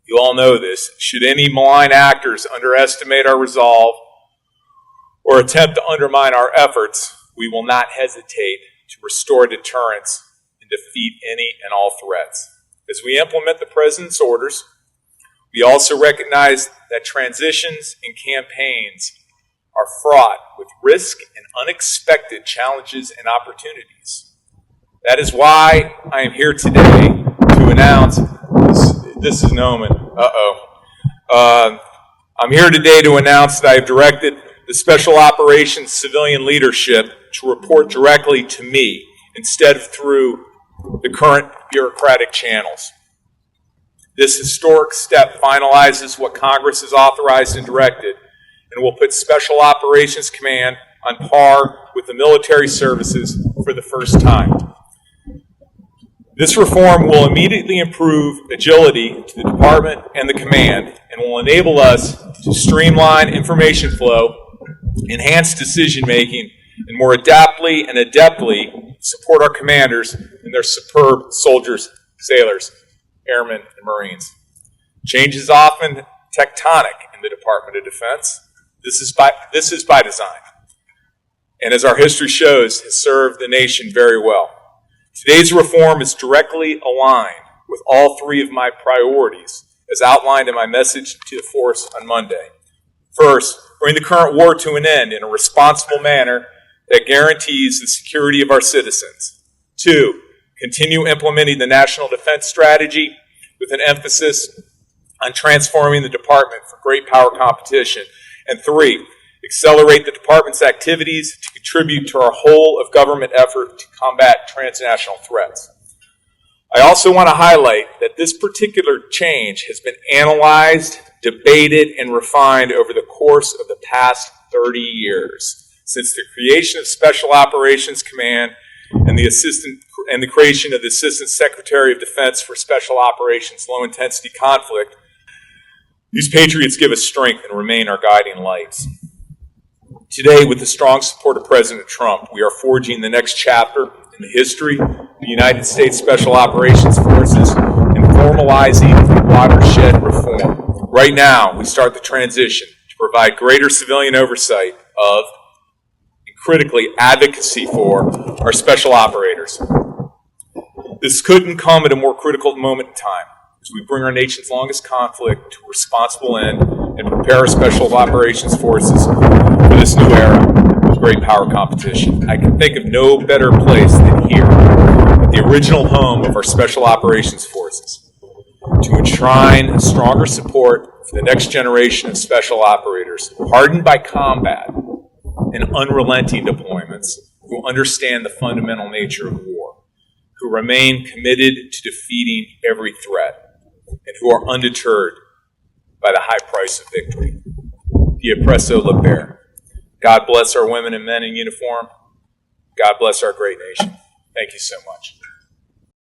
You all know this. Should any malign actors underestimate our resolve or attempt to undermine our efforts, we will not hesitate to restore deterrence and defeat any and all threats. As we implement the President's orders, we also recognize that transitions and campaigns are fraught with risk and unexpected challenges and opportunities. That is why I am here today to announce, this is Noman, I'm here today to announce that I have directed the Special Operations civilian leadership to report directly to me instead of through the current bureaucratic channels. This historic step finalizes what Congress has authorized and directed and will put Special Operations Command on par with the military services for the first time. This reform will immediately improve agility to the department and the command and will enable us to streamline information flow, enhance decision-making, and more adaptly and adeptly support our commanders and their superb soldiers, sailors, airmen, and Marines. Change is often tectonic in the Department of Defense. This is by design, and as our history shows, has served the nation very well. Today's reform is directly aligned with all three of my priorities as outlined in my message to the force on Monday. First, bring the current war to an end in a responsible manner that guarantees the security of our citizens. Two, continue implementing the National Defense Strategy with an emphasis on transforming the department for great power competition. And three, accelerate the department's activities to contribute to our whole of government effort to combat transnational threats. I also want to highlight that this particular change has been analyzed, debated, and refined over the course of the past 30 years, since the creation of Special Operations Command and the creation of the Assistant Secretary of Defense for Special Operations Low Intensity Conflict. These patriots give us strength and remain our guiding lights. Today, with the strong support of President Trump, we are forging the next chapter in the history of the United States Special Operations Forces and formalizing watershed reform. Right now, we start the transition to provide greater civilian oversight of, and critically, advocacy for our special operators. This couldn't come at a more critical moment in time as we bring our nation's longest conflict to a responsible end and prepare our Special Operations Forces for this new era of great power competition. I can think of no better place than here, at the original home of our Special Operations Forces, to enshrine a stronger support for the next generation of special operators, hardened by combat and unrelenting deployments, who understand the fundamental nature of war, who remain committed to defeating every threat, and who are undeterred by the high price of victory. Dia presso liber. God bless our women and men in uniform. God bless our great nation. Thank you so much.